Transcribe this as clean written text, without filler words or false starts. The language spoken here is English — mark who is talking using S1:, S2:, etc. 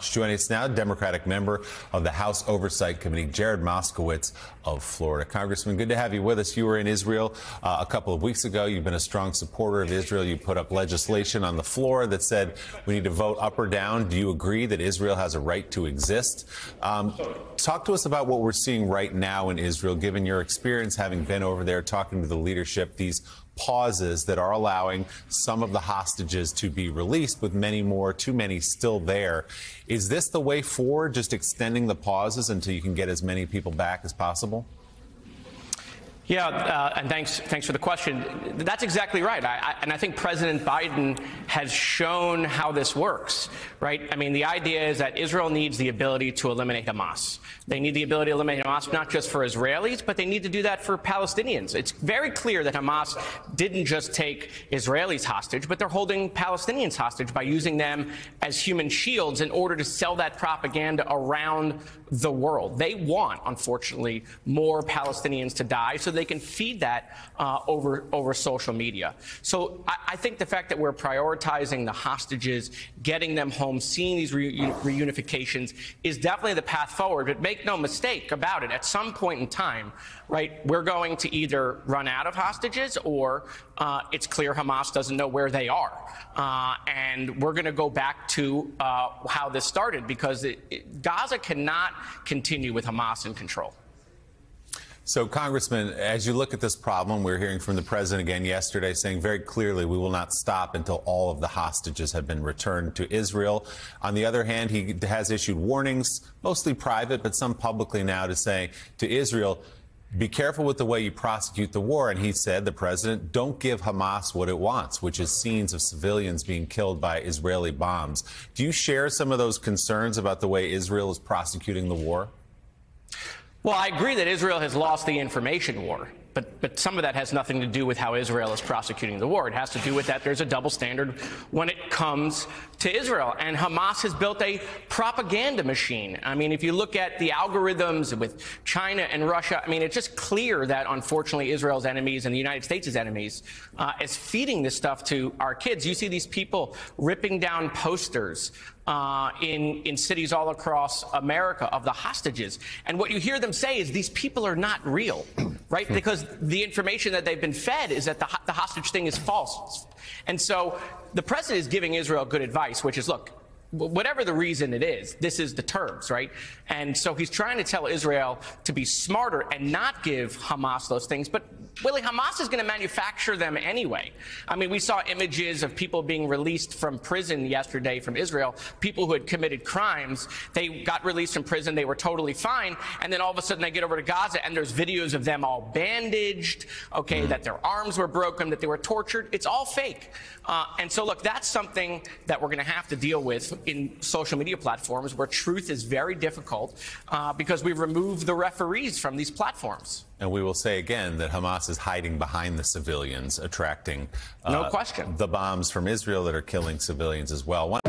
S1: Joining us now, Democratic member of the House Oversight Committee, Jared Moskowitz of Florida. Congressman, good to have you with us. You were in Israel a couple of weeks ago. You've been a strong supporter of Israel. You put up legislation on the floor that said we need to vote up or down. Do you agree that Israel has a right to exist? Talk to us about what we're seeing right now in Israel, given your experience having been over there, talking to the leadership, these pauses that are allowing some of the hostages to be released, with many more, too many still there. Is this the way forward, just extending the pauses until you can get as many people back as possible?
S2: Yeah, and thanks for the question. That's exactly right. And I think President Biden has shown how this works, right? I mean, the idea is that Israel needs the ability to eliminate Hamas. They need the ability to eliminate Hamas not just for Israelis, but they need to do that for Palestinians. It's very clear that Hamas didn't just take Israelis hostage, but they're holding Palestinians hostage by using them as human shields in order to sell that propaganda around the world. They want, unfortunately, more Palestinians to die so they can feed that over social media. So I think the fact that we're prioritizing the hostages, getting them home, seeing these reunifications is definitely the path forward. But make no mistake about it, at some point in time, right, we're going to either run out of hostages or it's clear Hamas doesn't know where they are. And we're going to go back to how this started, because Gaza cannot continue with Hamas in control.
S1: So, Congressman, as you look at this problem, we're hearing from the president again yesterday saying very clearly we will not stop until all of the hostages have been returned to Israel. On the other hand, he has issued warnings, mostly private, but some publicly now, to say to Israel, be careful with the way you prosecute the war. And he said, the president, don't give Hamas what it wants, which is scenes of civilians being killed by Israeli bombs. Do you share some of those concerns about the way Israel is prosecuting the war?
S2: Well, I agree that Israel has lost the information war, but some of that has nothing to do with how Israel is prosecuting the war. It has to do with that there's a double standard when it comes to Israel. And Hamas has built a propaganda machine. I mean, if you look at the algorithms with China and Russia, I mean, it's just clear that, unfortunately, Israel's enemies and the United States' enemies is feeding this stuff to our kids. You see these people ripping down posters in cities all across America of the hostages. And what you hear them say is these people are not real, right? Because the information that they've been fed is that the hostage thing is false. And so the president is giving Israel good advice, which is, look, whatever the reason it is, this is the terms, right? And so he's trying to tell Israel to be smarter and not give Hamas those things. But Willie, Hamas is going to manufacture them anyway. I mean, we saw images of people being released from prison yesterday from Israel, people who had committed crimes. They got released from prison. They were totally fine. And then all of a sudden they get over to Gaza and there's videos of them all bandaged, okay, that their arms were broken, that they were tortured. It's all fake. And so, look, that's something that we're going to have to deal with in social media platforms where truth is very difficult because we've removed the referees from these platforms.
S1: And we will say again that Hamas is hiding behind the civilians, attracting
S2: no question
S1: the bombs from Israel that are killing civilians as well.